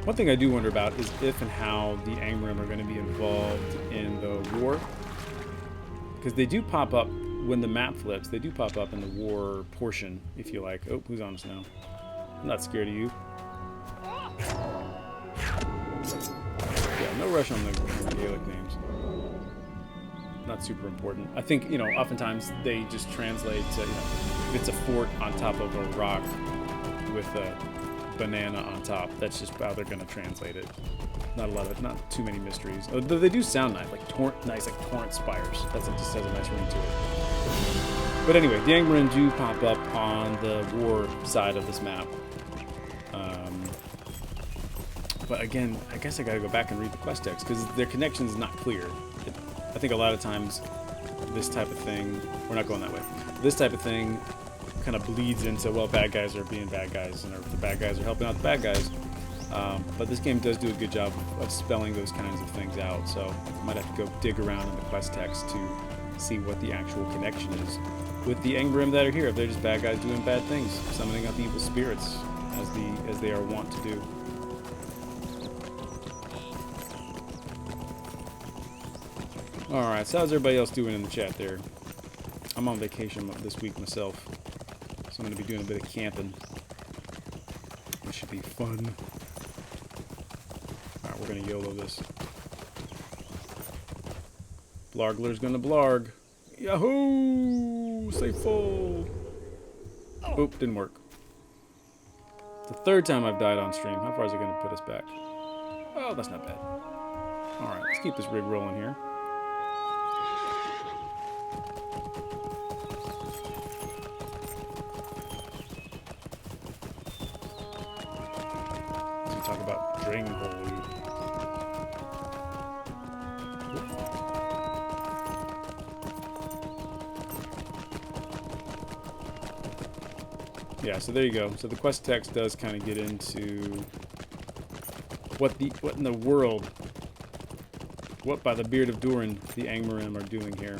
Speaker 1: One thing I do wonder about is if and how the Angmaram are going to be involved in the war. Because they do pop up when the map flips. They do pop up in the war portion, if you like. Oh, who's on us now? I'm not scared of you. Yeah, no rush on the Gaelic names. Not super important. I think, you know, oftentimes they just translate to, you know, if it's a fort on top of a rock with a banana on top, that's just how they're going to translate it. Not too many mysteries. Though they do sound nice, like Torrent Spires. It just has a nice ring to it. But anyway, the Engmaram do pop up on the war side of this map. But again, I guess I gotta go back and read the quest text because their connection is not clear. I think a lot of times this type of thing, we're not going that way. This type of thing kind of bleeds into, well, bad guys are being bad guys, and the bad guys are helping out the bad guys. But this game does do a good job of spelling those kinds of things out, so I might have to go dig around in the quest text to see what the actual connection is with the Engmaram that are here. If they're just bad guys doing bad things, summoning up evil spirits as they are wont to do. Alright, so how's everybody else doing in the chat there? I'm on vacation this week myself, so I'm going to be doing a bit of camping. It should be fun. Alright, we're going to YOLO this. Blargler's going to blarg. Yahoo! Stay full! Oop, didn't work. It's the third time I've died on stream. How far is it going to put us back? Oh, that's not bad. Alright, let's keep this rig rolling here. Talk about Dringhold. Yeah, so there you go. So the quest text does kind of get into what in the world, what by the beard of Doran the Engmaram are doing here.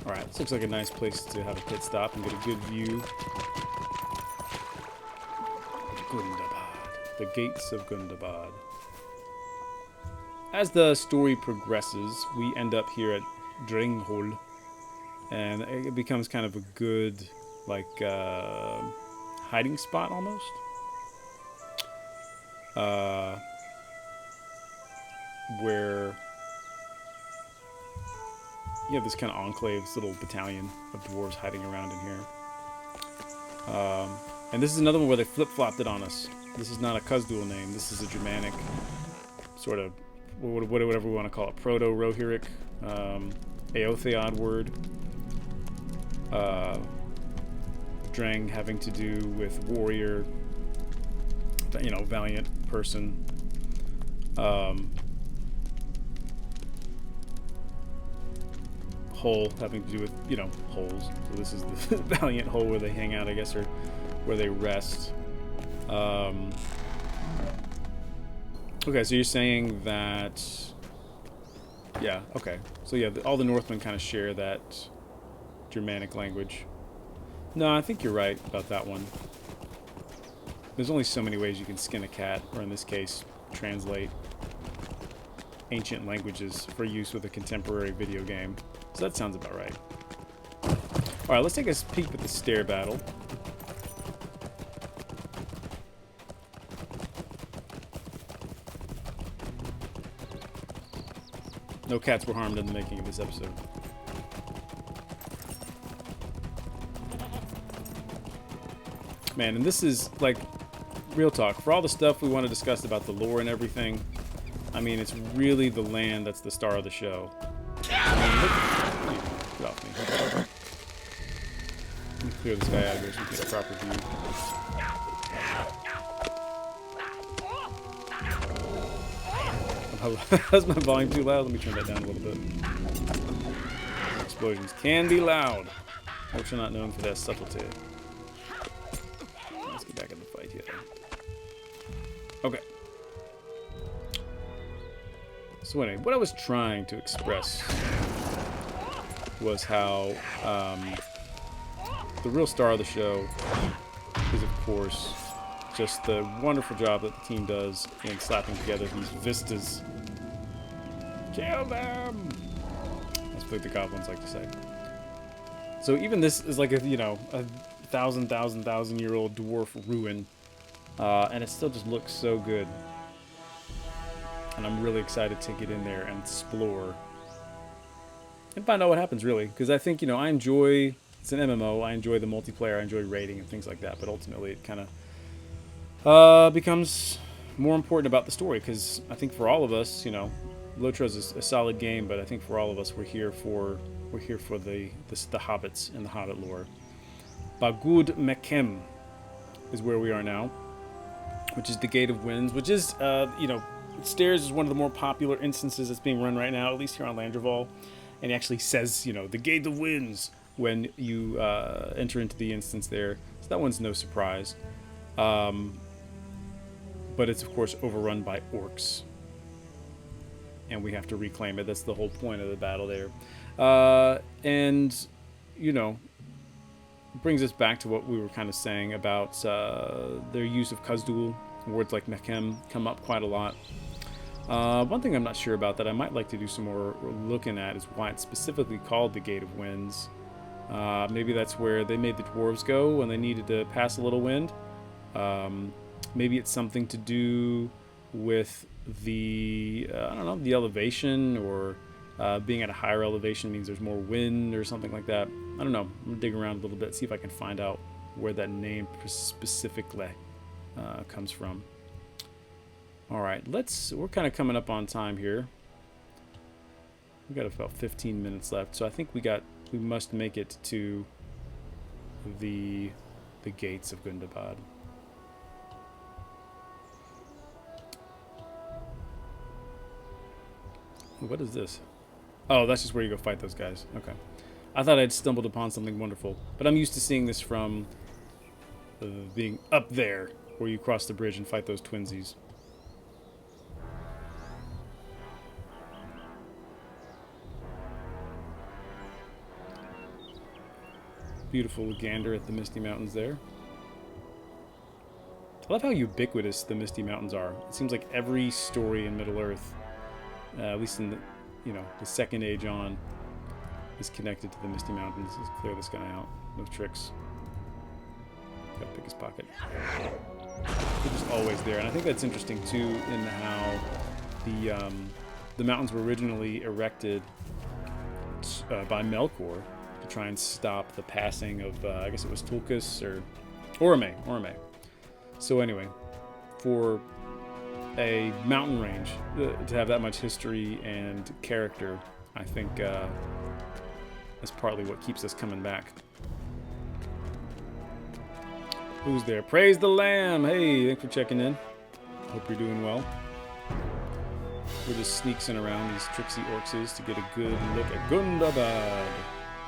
Speaker 1: Alright, this looks like a nice place to have a pit stop and get a good view of Gundabad, the Gates of Gundabad. As the story progresses, we end up here at Dringhol, and it becomes kind of a good, like, hiding spot almost. Where you have this kind of enclave, this little battalion of dwarves hiding around in here. And this is another one where they flip-flopped it on us. This is not a Khuzdul name. This is a Germanic, sort of, whatever we want to call it, Proto-Rohirric, Aotheod word. Drang having to do with warrior, you know, valiant person. Hole having to do with, you know, holes. So this is the valiant hole where they hang out, I guess, or where they rest. Okay, so you're saying that... Yeah, okay. So yeah, all the Northmen kind of share that Germanic language. No, I think you're right about that one. There's only so many ways you can skin a cat, or in this case, translate ancient languages for use with a contemporary video game. So that sounds about right. Alright, let's take a peek at the stair battle. No cats were harmed in the making of this episode. Man, and this is, like, real talk. For all the stuff we want to discuss about the lore and everything, I mean, it's really the land that's the star of the show. I mean, get off me. Let me clear this guy out of here so we can get a proper view. Is my volume too loud? Let me turn that down a little bit. Explosions can be loud. Orcs are not known for their subtlety. Let's get back in the fight here. Okay. So anyway, what I was trying to express was how the real star of the show is, of course, just the wonderful job that the team does in slapping together these vistas. Kill them! That's what the goblins like to say. So even this is like a, you know, a thousand-year-old dwarf ruin, and it still just looks so good. And I'm really excited to get in there and explore and find out what happens, really. Because I think, you know, I enjoy, it's an MMO, I enjoy the multiplayer, I enjoy raiding and things like that, but ultimately it kind of becomes more important about the story, because I think for all of us, you know, LOTRO is a solid game, but I think for all of us, we're here for the hobbits and the hobbit lore. Bagud Mekem is where we are now, which is the Gate of Winds, which is, you know, Stairs is one of the more popular instances that's being run right now, at least here on Landreval, and it actually says, you know, the Gate of Winds when you enter into the instance there. So that one's no surprise. But it's, of course, overrun by orcs. And we have to reclaim it. That's the whole point of the battle there. And, you know, it brings us back to what we were kind of saying about their use of Khuzdul. Words like Mekem come up quite a lot. One thing I'm not sure about that I might like to do some more looking at is why it's specifically called the Gate of Winds. Maybe that's where they made the dwarves go when they needed to pass a little wind. Maybe it's something to do with the, I don't know, the elevation, or being at a higher elevation means there's more wind or something like that. I don't know. I'm going to dig around a little bit, see if I can find out where that name specifically comes from. All right, we're kind of coming up on time here. We got about 15 minutes left, so I think we must make it to the Gates of Gundabad. What is this? Oh, that's just where you go fight those guys. Okay. I thought I'd stumbled upon something wonderful. But I'm used to seeing this from being up there, where you cross the bridge and fight those twinsies. Beautiful gander at the Misty Mountains there. I love how ubiquitous the Misty Mountains are. It seems like every story in Middle-earth, at least in the, the Second Age on, is connected to the Misty Mountains. Let's clear this guy out. No tricks. Gotta pick his pocket. They're just always there, and I think that's interesting too in how the mountains were originally erected by Melkor to try and stop the passing of I guess it was Tulkas or Orome. So anyway, for a mountain range to have that much history and character, I think that's partly what keeps us coming back. Who's there? Praise the Lamb! Hey, thanks for checking in. Hope you're doing well. We're just sneaking around these tricksy orcses to get a good look at Gundabad.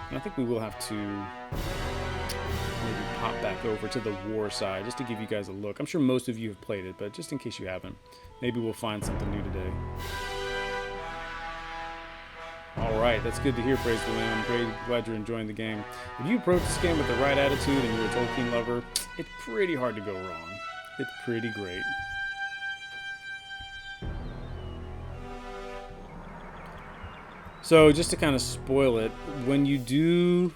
Speaker 1: And I think we will have to maybe pop back over to the war side just to give you guys a look. I'm sure most of you have played it, but just in case you haven't, maybe we'll find something new today. Alright, that's good to hear, Praise the Lamb. I'm glad you're enjoying the game. If you approach this game with the right attitude and you're a Tolkien lover, it's pretty hard to go wrong. It's pretty great. So, just to kind of spoil it, when you do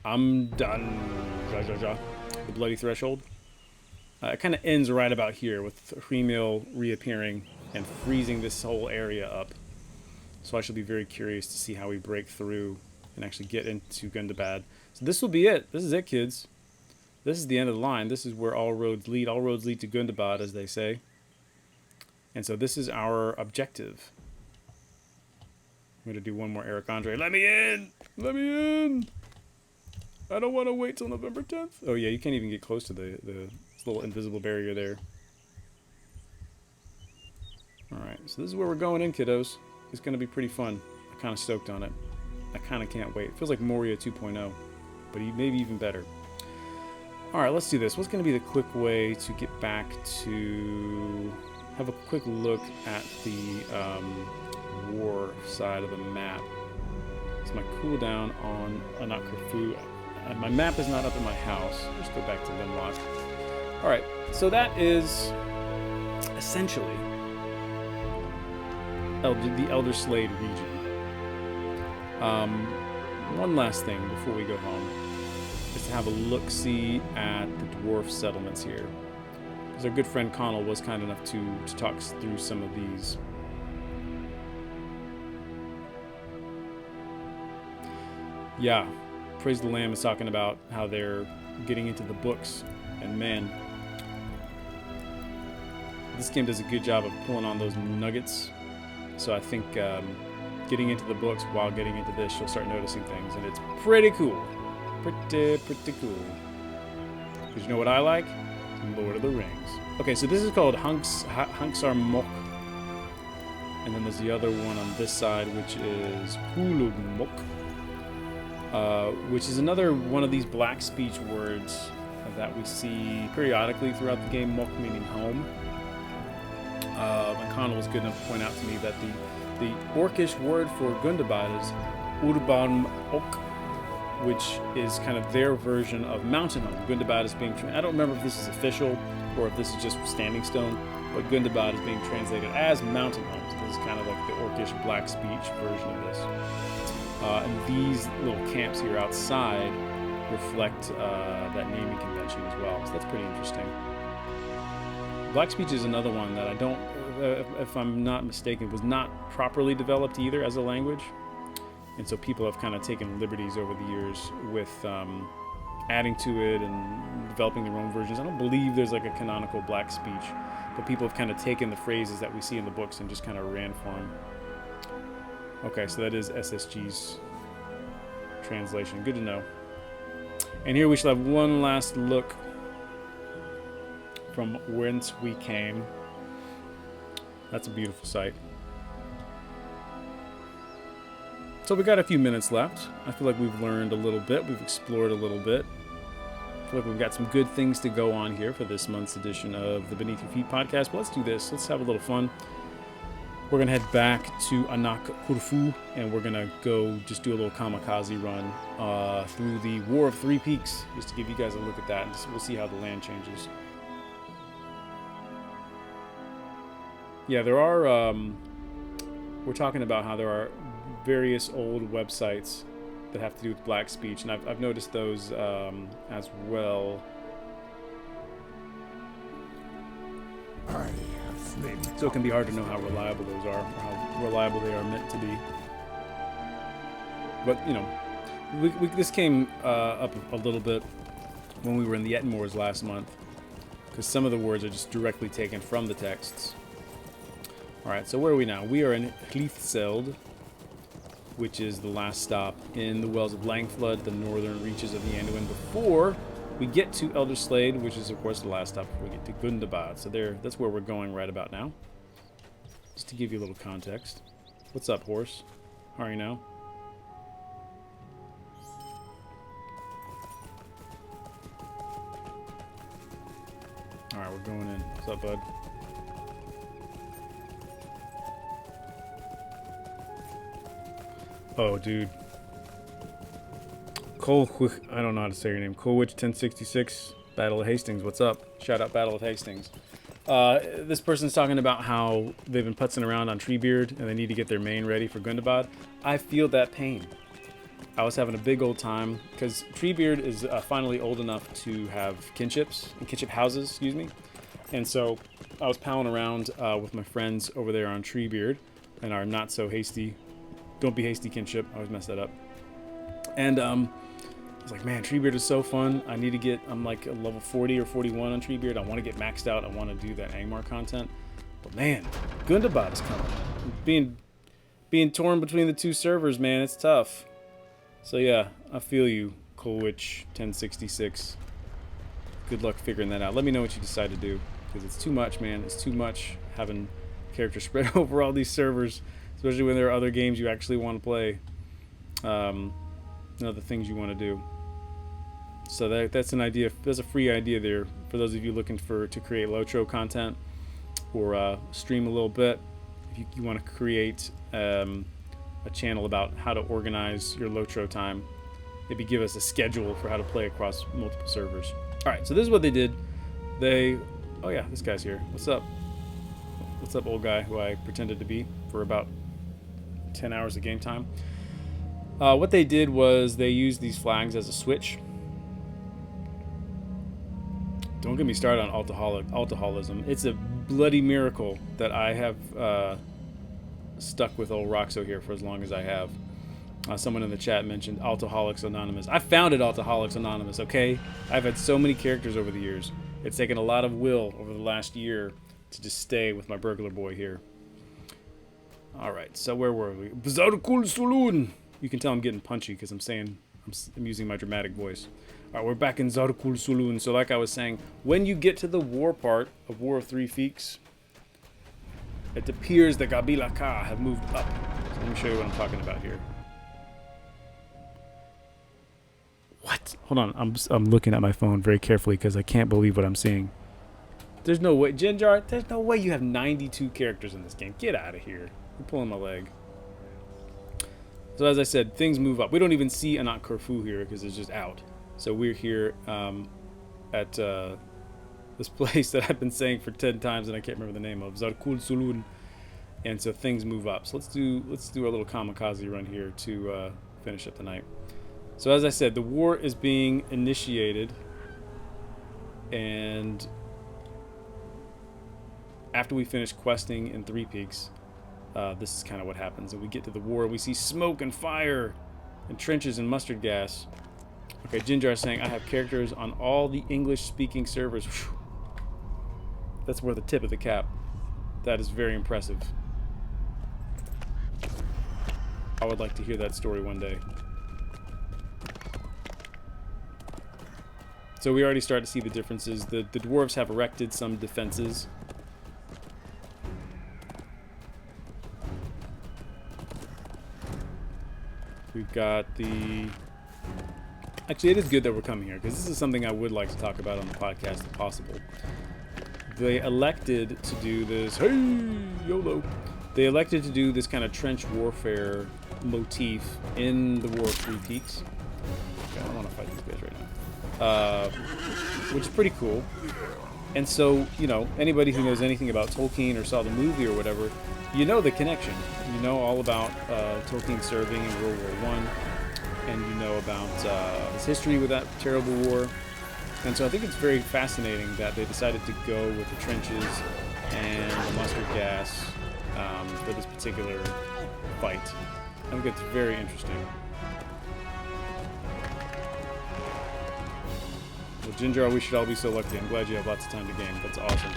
Speaker 1: I'm done, the Bloody Threshold, it kind of ends right about here with Hrimil reappearing and freezing this whole area up. So I shall be very curious to see how we break through and actually get into Gundabad. So this will be it. This is it, kids. This is the end of the line. This is where all roads lead. All roads lead to Gundabad, as they say. And so this is our objective. I'm going to do one more Eric Andre. Let me in! Let me in! I don't want to wait till November 10th. Oh, yeah, you can't even get close to the little invisible barrier there. Alright, so this is where we're going in, kiddos. It's going to be pretty fun. I'm kind of stoked on it. I kind of can't wait. It feels like Moria 2.0, but maybe even better. Alright, let's do this. What's going to be the quick way to get back to... have a quick look at the war side of the map. It's my cooldown on not Corfu. My map is not up in my house. Let's go back to Limlock. Alright, so that is essentially the Elderslade region. One last thing before we go home is to have a look-see at the dwarf settlements here. Because our good friend Connell was kind enough to talk us through some of these. Yeah, Praise the Lamb is talking about how they're getting into the books, and man, this game does a good job of pulling on those nuggets. So I think getting into the books while getting into this, you'll start noticing things, and it's pretty cool. Pretty cool. Because you know what I like? Lord of the Rings. Okay, so this is called Hunksar Mok. And then there's the other one on this side, which is Hulug Mok. Which is another one of these black speech words that we see periodically throughout the game, Mok meaning home. And Connell was good enough to point out to me that the Orcish word for Gundabad is Urban Ok, which is kind of their version of mountain home. Gundabad is being... I don't remember if this is official or if this is just standing stone, but Gundabad is being translated as mountain home. So this is kind of like the Orcish black speech version of this. And these little camps here outside reflect that naming convention as well. So that's pretty interesting. Black speech is another one that I don't, if I'm not mistaken, was not properly developed either as a language. And so people have kind of taken liberties over the years with adding to it and developing their own versions. I don't believe there's like a canonical black speech, but people have kind of taken the phrases that we see in the books and just kind of ran for them. Okay, so that is SSG's translation. Good to know. And here we shall have one last look from whence we came. That's a beautiful sight. So we got a few minutes left. I feel like we've learned a little bit. We've explored a little bit. I feel like we've got some good things to go on here for this month's edition of the Beneath Your Feet podcast. But let's do this. Let's have a little fun. We're going to head back to Anak Kurfu, and we're going to go just do a little kamikaze run through the War of Three Peaks, just to give you guys a look at that, and we'll see how the land changes. Yeah, there are... we're talking about how there are various old websites that have to do with black speech, and I've noticed those as well. So it can be hard to know how reliable those are, or how reliable they are meant to be. But, you know, this came up a little bit when we were in the Ettenmoors last month, because some of the words are just directly taken from the texts. Alright, so where are we now? We are in Hlithseld, which is the last stop in the Wells of Langflood, the northern reaches of the Anduin, before we get to Elderslade, which is, of course, the last stop before we get to Gundabad. So that's where we're going right about now. Just to give you a little context. What's up, horse? How are you now? Alright, we're going in. What's up, bud? Oh, dude. I don't know how to say your name. Colwich 1066, Battle of Hastings. What's up? Shout out Battle of Hastings. This person's talking about how they've been putzing around on Treebeard and they need to get their main ready for Gundabad. I feel that pain. I was having a big old time because Treebeard is finally old enough to have kinships and kinship houses, excuse me. And so I was palling around with my friends over there on Treebeard and our not so hasty, don't be hasty kinship. I always mess that up. And I was like, man, Treebeard is so fun. I need to get, I'm like a level 40 or 41 on Treebeard. I want to get maxed out. I want to do that Angmar content. But man, Gundabad is coming. Being torn between the two servers, man, it's tough. So yeah, I feel you, Colwich 1066. Good luck figuring that out. Let me know what you decide to do, because it's too much, man. It's too much having characters spread over all these servers, especially when there are other games you actually want to play. And other things you want to do. So that's an idea. That's a free idea there for those of you looking to create LOTRO content or stream a little bit. If you want to create a channel about how to organize your LOTRO time, maybe give us a schedule for how to play across multiple servers. All right, so this is what they did. Oh yeah, this guy's here. What's up? What's up, old guy who I pretended to be for about 10 hours of game time? What they did was they used these flags as a switch. Don't get me started on alcoholism. It's a bloody miracle that I have stuck with old Roxo here for as long as I have. Someone in the chat mentioned Alcoholics Anonymous. I founded Alcoholics Anonymous, okay? I've had so many characters over the years. It's taken a lot of will over the last year to just stay with my burglar boy here. Alright, so where were we? Bzarkul Sulun! You can tell I'm getting punchy because I'm using my dramatic voice. Alright, we're back in Zarkul Sulun. So like I was saying, when you get to the war part of War of Three Peaks, it appears the Gabila Ka have moved up. So let me show you what I'm talking about here. What? Hold on, I'm looking at my phone very carefully because I can't believe what I'm seeing. There's no way, Jinjar, there's no way you have 92 characters in this game. Get out of here. You're pulling my leg. So as I said, things move up. We don't even see Anak Kurfu here because it's just out. So we're here at this place that I've been saying for 10 times and I can't remember the name of, Zarkul Sulun. And so things move up. So let's do a little kamikaze run here to finish up the night. So as I said, the war is being initiated, and after we finish questing in Three Peaks, this is kind of what happens. And we get to the war, we see smoke and fire and trenches and mustard gas. Okay, Jinjar is saying I have characters on all the English-speaking servers. Whew. That's worth the tip of the cap. That is very impressive. I would like to hear that story one day. So we already start to see the differences. The dwarves have erected some defenses. We've got the... Actually, it is good that we're coming here, because this is something I would like to talk about on the podcast if possible. They elected to do this... Hey, YOLO! They elected to do this kind of trench warfare motif in the War of Three Peaks. Okay, I don't want to fight these guys right now. Which is pretty cool. And so, you know, anybody who knows anything about Tolkien or saw the movie or whatever, you know the connection. You know all about Tolkien serving in World War I, and you know about his history with that terrible war. And so I think it's very fascinating that they decided to go with the trenches and the mustard gas for this particular fight. I think it's very interesting. Well, Ginger, we should all be so lucky. I'm glad you have lots of time to game. That's awesome.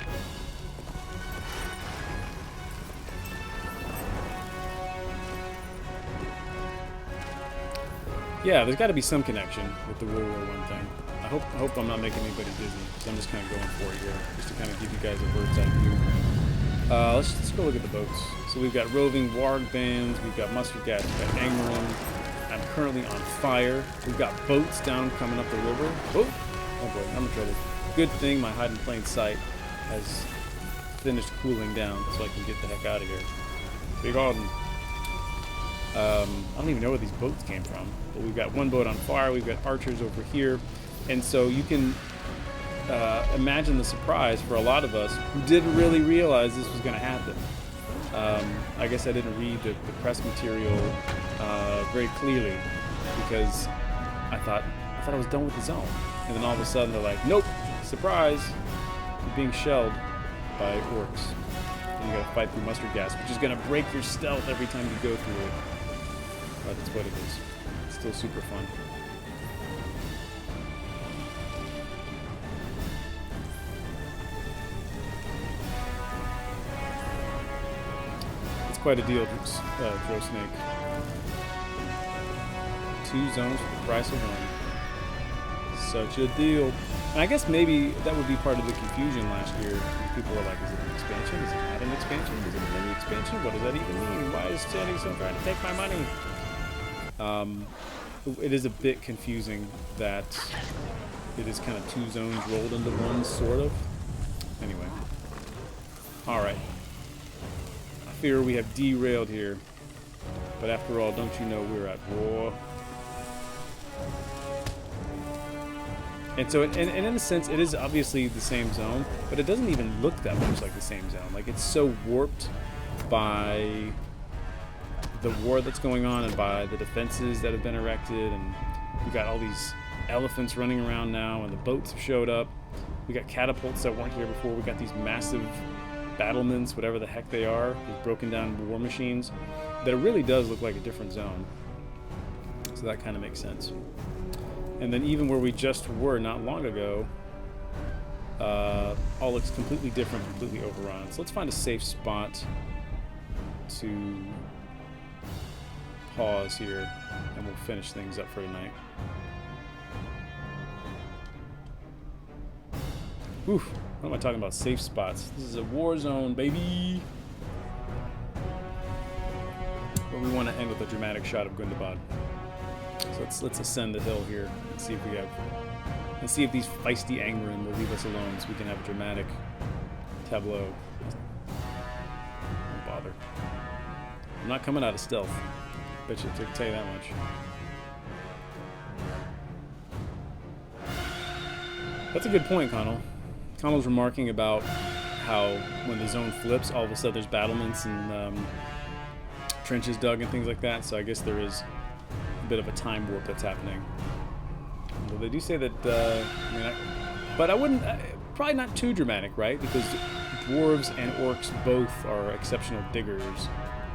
Speaker 1: Yeah, there's got to be some connection with the World War I thing. I hope I'm not making anybody dizzy, because I'm just kind of going for it here, just to kind of give you guys a bird's eye view. Let's go look at the boats. So we've got roving warg bands, we've got mustard gas, we've got Engmaram. I'm currently on fire. We've got boats down coming up the river. Oh boy, I'm in trouble. Good thing my hide in plain sight has finished cooling down, so I can get the heck out of here. Big Auden. I don't even know where these boats came from, but we've got one boat on fire, we've got archers over here, and so you can imagine the surprise for a lot of us who didn't really realize this was going to happen. I guess I didn't read the press material very clearly, because I thought I was done with the zone, and then all of a sudden they're like, nope, surprise, you're being shelled by orcs. And you gotta fight through mustard gas, which is gonna break your stealth every time you go through it. But that's what it is. It's still super fun. It's quite a deal, Throw Snake. 2 zones for the price of 1. Such a deal. And I guess maybe that would be part of the confusion last year. People were like, is it an expansion? Is it not an expansion? Is it a mini expansion? What does that even mean? Why is Tennyson trying to take my money? It is a bit confusing that it is kind of 2 zones rolled into one, sort of. Anyway. Alright. I fear we have derailed here. But after all, don't you know we're at war? And so, and in a sense, it is obviously the same zone, but it doesn't even look that much like the same zone. Like, it's so warped by the war that's going on and by the defenses that have been erected, and we got all these elephants running around now, and the boats have showed up. We got catapults that weren't here before. We got these massive battlements, whatever the heck they are, these broken down war machines, that it really does look like a different zone. So that kind of makes sense. And then even where we just were not long ago, all looks completely different, completely overrun. So let's find a safe spot to pause here, and we'll finish things up for tonight. Oof, what am I talking about? Safe spots. This is a war zone, baby. But we want to end with a dramatic shot of Gundabad. So let's ascend the hill here and see if we have, and see if these feisty Engmaram will leave us alone, so we can have a dramatic tableau. Don't bother. I'm not coming out of stealth. Bet you, to tell you that much. That's a good point, Connell. Connell's remarking about how when the zone flips, all of a sudden there's battlements and trenches dug and things like that. So I guess there is a bit of a time warp that's happening. Well, they do say that, but I wouldn't, probably not too dramatic, right? Because dwarves and orcs both are exceptional diggers.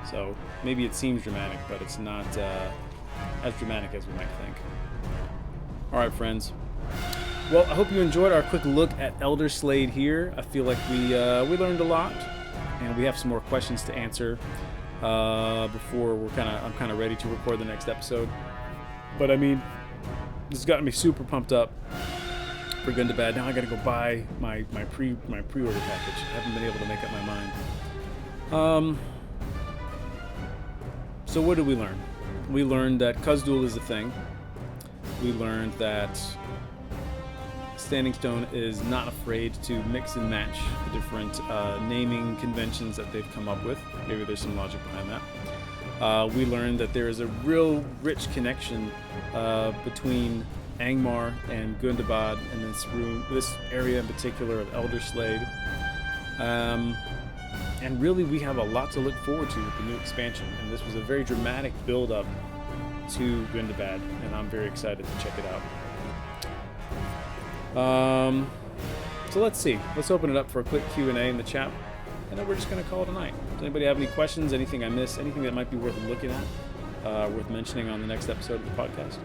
Speaker 1: So maybe it seems dramatic, but it's not as dramatic as we might think. All right, friends. Well, I hope you enjoyed our quick look at Elderslade here. I feel like we learned a lot, and we have some more questions to answer before I'm kind of ready to record the next episode. But I mean, this has gotten me super pumped up for Gundabad. Now I got to go buy my pre-order package. I haven't been able to make up my mind. So what did we learn? we learned that Khuzdul is a thing. We learned that Standing Stone is not afraid to mix and match the different naming conventions that they've come up with. Maybe there's some logic behind that. We learned that there is a real rich connection between Angmar and Gundabad and this area in particular of Elderslade. And really, we have a lot to look forward to with the new expansion. And this was a very dramatic build-up to Gundabad, and I'm very excited to check it out. So let's see. Let's open it up for a quick Q&A in the chat, and then we're just going to call it a night. Does anybody have any questions? Anything I missed? Anything that might be worth looking at? Worth mentioning on the next episode of the podcast?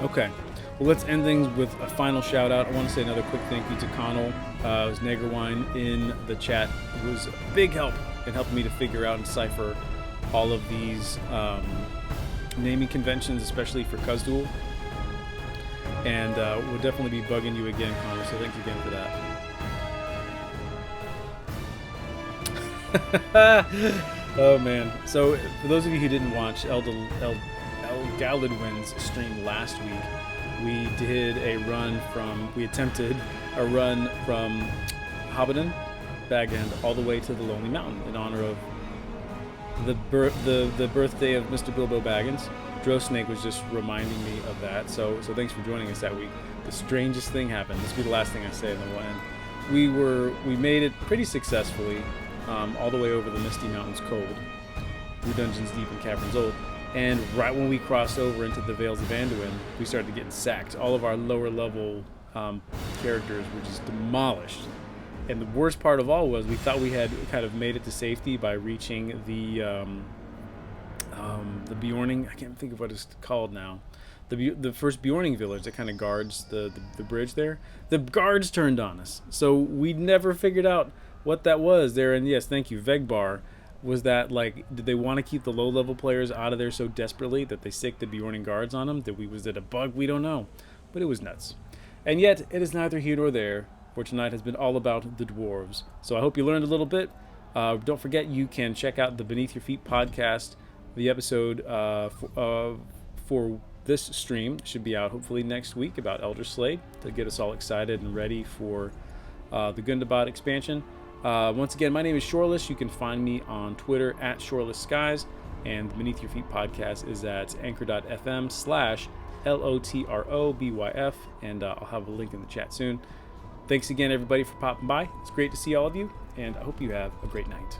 Speaker 1: Okay, well, let's end things with a final shout out. I want to say another quick thank you to Connell. It was Negerwine in the chat. It was a big help in helping me to figure out and decipher all of these naming conventions, especially for Khuzdul. And we'll definitely be bugging you again, Connell, so thanks again for that. Oh, man. So, for those of you who didn't watch Galadwin's stream last week, we attempted a run from Habaden, Bagend, all the way to the Lonely Mountain in honor of the birthday of Mr. Bilbo Baggins. Snake was just reminding me of that, so thanks for joining us that week. The strangest thing happened. This will be the last thing I say, and then we'll end. We made it pretty successfully, all the way over the Misty Mountains Cold, through Dungeons Deep and Caverns Old. And right when we crossed over into the Vales of Anduin, we started getting sacked. All of our lower level characters were just demolished. And the worst part of all was we thought we had kind of made it to safety by reaching the Bjorning. I can't think of what it's called now. The first Bjorning village that kind of guards the bridge there. The guards turned on us, so we never figured out what that was there. And yes, thank you, Vegbar. Was that, like, did they want to keep the low-level players out of there so desperately that they sicked the Bjorning guards on them? Was it a bug? We don't know. But it was nuts. And yet, it is neither here nor there, for tonight has been all about the dwarves. So I hope you learned a little bit. Don't forget, you can check out the Beneath Your Feet podcast. The episode for this stream should be out hopefully next week about Elderslade to get us all excited and ready for the Gundabad expansion. Once again, my name is Shoreless. You can find me on Twitter at Shoreless Skies, and the Beneath Your Feet podcast is at anchor.fm/LOTROBYF, and I'll have a link in the chat soon. Thanks again, everybody, for popping by. It's great to see all of you, and I hope you have a great night.